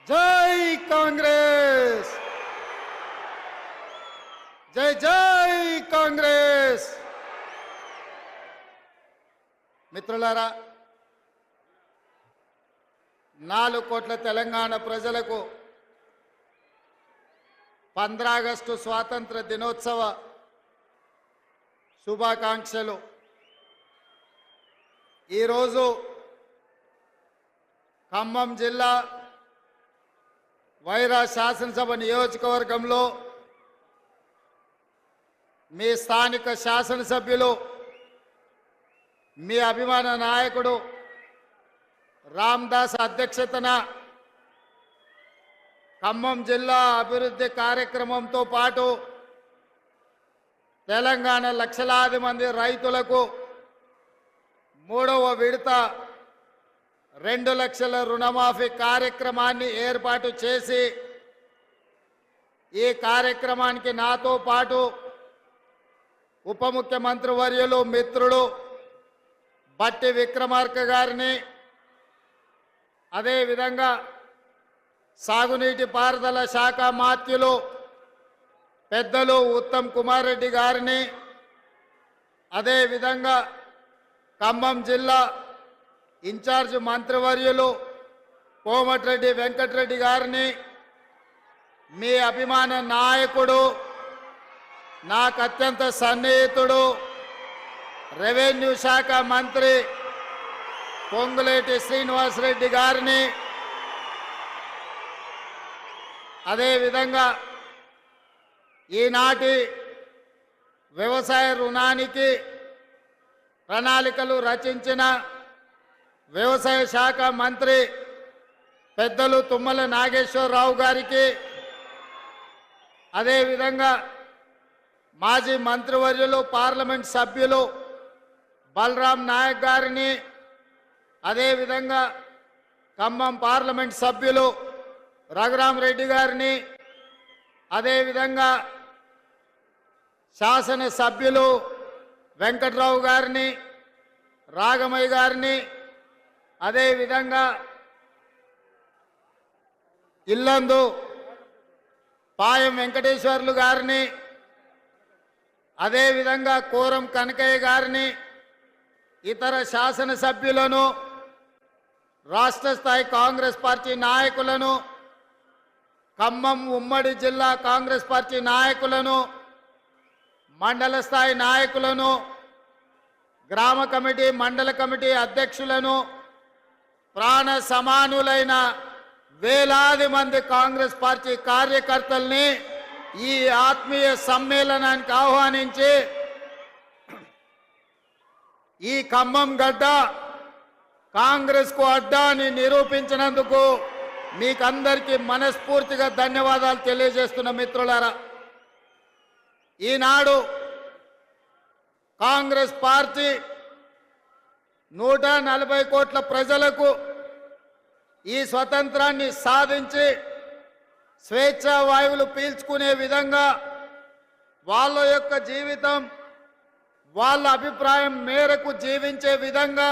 జై కాంగ్రెస్, జై జై కాంగ్రెస్. మిత్రులారా, 4 కోట్ల తెలంగాణ ప్రజలకు 15 ఆగస్టు స్వాతంత్ర దినోత్సవ శుభాకాంక్షలు. ఈరోజు ఖమ్మం జిల్లా వైరా శాసనసభ నియోజకవర్గంలో మీ స్థానిక శాసనసభ్యులు, మీ అభిమాన నాయకుడు రామదాస్ అధ్యక్షతన ఖమ్మం జిల్లా అభివృద్ధి కార్యక్రమంతో పాటు తెలంగాణ లక్షలాది మంది రైతులకు 3వ విడత 2 లక్షల రుణమాఫీ కార్యక్రమాన్ని ఏర్పాటు చేసి, ఈ కార్యక్రమానికి నాతో పాటు ఉప ముఖ్యమంత్రి వర్యులు మిత్రుడు బట్టి విక్రమార్క గారిని, అదేవిధంగా సాగునీటి పారుదల శాఖ మాత్యులు పెద్దలు ఉత్తమ్ కుమార్ రెడ్డి గారిని, అదేవిధంగా ఖమ్మం జిల్లా ఇన్ఛార్జ్ మంత్రివర్యులు కోమటిరెడ్డి వెంకటరెడ్డి గారిని, మీ అభిమాన నాయకుడు, నాకు అత్యంత సన్నిహితుడు, రెవెన్యూ శాఖ మంత్రి పొంగులేటి శ్రీనివాసరెడ్డి గారిని, అదేవిధంగా ఈనాటి వ్యవసాయ రుణానికి ప్రణాళికలు రచించిన వ్యవసాయ శాఖ మంత్రి పెద్దలు తుమ్మల నాగేశ్వరరావు గారికి, అదేవిధంగా మాజీ మంత్రివర్యులు పార్లమెంట్ సభ్యులు బలరాం నాయక్ గారిని, అదేవిధంగా ఖమ్మం పార్లమెంట్ సభ్యులు రఘురామరెడ్డి గారిని, అదేవిధంగా శాసన సభ్యులు వెంకట్రావు గారిని, రాగమయ్య గారిని, అదేవిధంగా ఇల్లందు పాయం వెంకటేశ్వర్లు గారిని, అదేవిధంగా కోరం కనకయ్య గారిని, ఇతర శాసనసభ్యులను, రాష్ట్ర స్థాయి కాంగ్రెస్ పార్టీ నాయకులను, ఖమ్మం ఉమ్మడి జిల్లా కాంగ్రెస్ పార్టీ నాయకులను, మండల స్థాయి నాయకులను, గ్రామ కమిటీ మండల కమిటీ అధ్యక్షులను, ప్రాణ సమానులైన వేలాది మంది కాంగ్రెస్ పార్టీ కార్యకర్తల్ని ఈ ఆత్మీయ సమ్మేళనానికి ఆహ్వానించి, ఈ ఖమ్మం గడ్డ కాంగ్రెస్కు అడ్డా అని నిరూపించినందుకు మీకందరికీ మనస్ఫూర్తిగా ధన్యవాదాలు తెలియజేస్తున్న మిత్రులారా, ఈనాడు కాంగ్రెస్ పార్టీ 140 కోట్ల ప్రజలకు ఈ స్వతంత్రాన్ని సాధించి స్వేచ్ఛా వాయువులు పీల్చుకునే విధంగా వాళ్ళ యొక్క జీవితం వాళ్ళ అభిప్రాయం మేరకు జీవించే విధంగా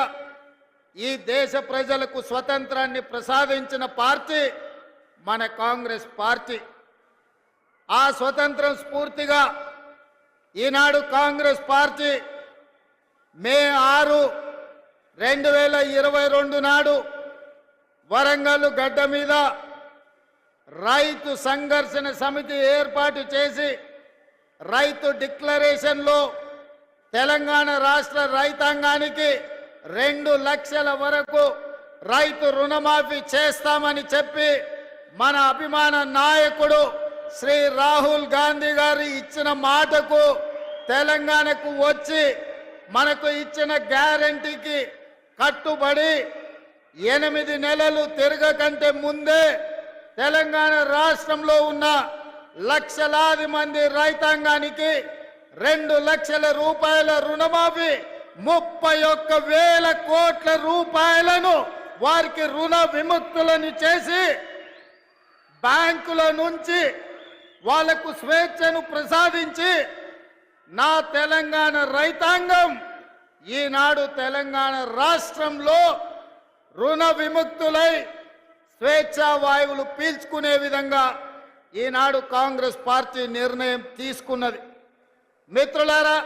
ఈ దేశ ప్రజలకు స్వతంత్రాన్ని ప్రసాదించిన పార్టీ మన కాంగ్రెస్ పార్టీ. ఆ స్వతంత్రం స్ఫూర్తిగా ఈనాడు కాంగ్రెస్ పార్టీ మే 6, 2022 నాడు వరంగల్ గడ్డ మీద రైతు సంఘర్షణ సమితి ఏర్పాటు చేసి రైతు డిక్లరేషన్లో తెలంగాణ రాష్ట్ర రైతాంగానికి 2 లక్షల వరకు రైతు రుణమాఫీ చేస్తామని చెప్పి మన అభిమాన నాయకుడు శ్రీ రాహుల్ గాంధీ గారు ఇచ్చిన మాటకు తెలంగాణకు వచ్చి మనకు ఇచ్చిన గ్యారంటీకి కట్టుబడి 8 నెలలు తిరగకంటే ముందే తెలంగాణ రాష్ట్రంలో ఉన్న లక్షలాది మంది రైతాంగానికి 2 లక్షల రూపాయల రుణమాఫీ 31,000 కోట్ల రూపాయలను వారికి రుణ విముక్తులను చేసి బ్యాంకుల నుంచి వాళ్లకు స్వేచ్ఛను ప్రసాదించి నా తెలంగాణ రైతాంగం ఈనాడు తెలంగాణ రాష్ట్రంలో రుణ విముక్తులై స్వేచ్ఛా వాయువులు పీల్చుకునే విధంగా ఈనాడు కాంగ్రెస్ పార్టీ నిర్ణయం తీసుకున్నది. మిత్రులారా,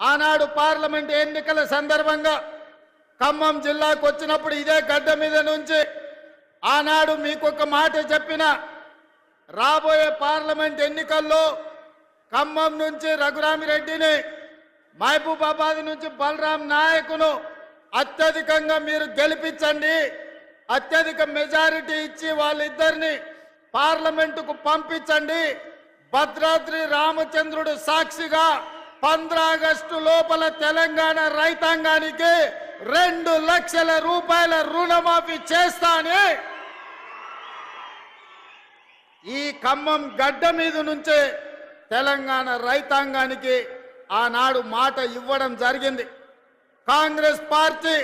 ఆనాడు పార్లమెంట్ ఎన్నికల సందర్భంగా ఖమ్మం జిల్లాకు వచ్చినప్పుడు ఇదే గడ్డ మీద నుంచి ఆనాడు మీకు ఒక మాట చెప్పిన, రాబోయే పార్లమెంట్ ఎన్నికల్లో ఖమ్మం నుంచి రఘురామిరెడ్డిని, మహబూబాబాద్ నుంచి బలరాం నాయకును అత్యధికంగా మీరు గెలిపించండి, అత్యధిక మెజారిటీ ఇచ్చి వాళ్ళిద్దరిని పార్లమెంటుకు పంపించండి. భద్రాద్రి రామచంద్రుడు సాక్షిగా 15 ఆగస్టు లోపల తెలంగాణ రైతాంగానికి 2 లక్షల రూపాయల రుణమాఫీ చేస్తానే ఈ ఖమ్మం గడ్డ మీద నుంచే తెలంగాణ రైతాంగానికి ఆనాడు మాట ఇవ్వడం జరిగింది. కాంగ్రెస్ పార్టీ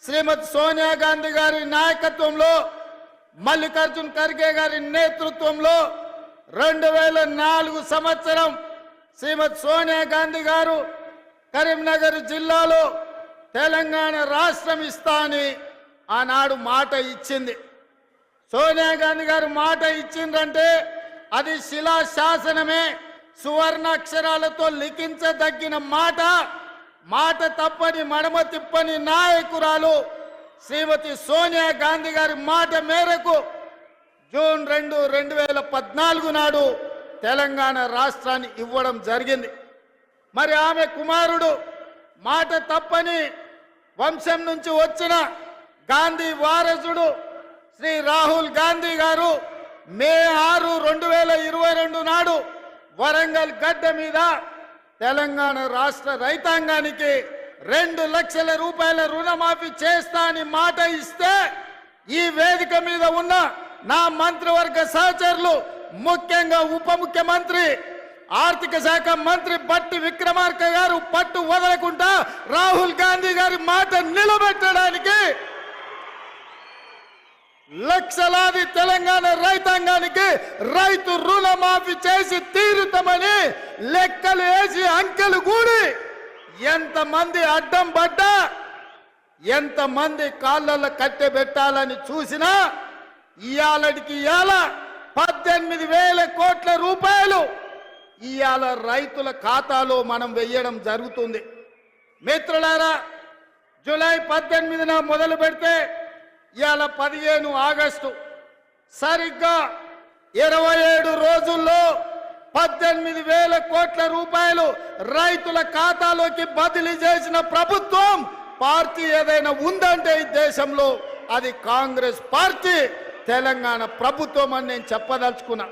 శ్రీమతి సోనియా గాంధీ గారి నాయకత్వంలో, మల్లికార్జున్ ఖర్గే గారి నేతృత్వంలో 2004 సంవత్సరం శ్రీమతి సోనియా గాంధీ గారు కరీంనగర్ జిల్లాలో తెలంగాణ రాష్ట్రం ఇస్తా అని ఆనాడు మాట ఇచ్చింది. సోనియా గాంధీ గారు మాట ఇచ్చిందంటే అది శిలా శాసనమే, సువర్ణాక్షరాలతో లిఖించదగిన మాట. మాట తప్పని మడమ తిప్పని నాయకురాలు శ్రీమతి సోనియా గాంధీ గారి మాట మేరకు జూన్ 2, 2014 నాడు తెలంగాణ రాష్ట్రాన్ని ఇవ్వడం జరిగింది. మరి ఆమె కుమారుడు మాట తప్పని వంశం నుంచి వచ్చిన గాంధీ వారసుడు శ్రీ రాహుల్ గాంధీ గారు మే 6, 2022 నాడు వరంగల్ గడ్డ మీద తెలంగాణ రాష్ట్ర రైతాంగానికి 2 లక్షల రూపాయల రుణమాఫీ చేస్తా అని మాట ఇస్తే, ఈ వేదిక మీద ఉన్న నా మంత్రివర్గ సహచరులు, ముఖ్యంగా ఉప ముఖ్యమంత్రి ఆర్థిక శాఖ మంత్రి బట్టి విక్రమార్క గారు పట్టు వదలకుండా రాహుల్ గాంధీ గారి మాట నిలబెట్టడానికి లక్షలాది తెలంగాణ రైతాంగానికి రైతు రుణమాఫీ చేసి తీరుతామని లెక్కలు వేసి అంకెలు కూడి ఎంతమంది అడ్డం పడ్డా, ఎంతమంది కాళ్ళల్లో కట్టెబెట్టాలని చూసినా ఇయాలటికి ఇయాల 18,000 కోట్ల రూపాయలు ఇయాల రైతుల ఖాతాలో మనం వెయ్యడం జరుగుతుంది. మిత్రులారా, జూలై 18న మొదలు పెడితే ఇయాల 15 ఆగస్టు, సరిగ్గా 27 రోజుల్లో 18,000 కోట్ల రూపాయలు రైతుల ఖాతాలోకి బదిలీ చేసిన ప్రభుత్వం పార్టీ ఏదైనా ఉందంటే ఈ దేశంలో అది కాంగ్రెస్ పార్టీ, తెలంగాణ ప్రభుత్వం అని నేను చెప్పదలుచుకున్నా.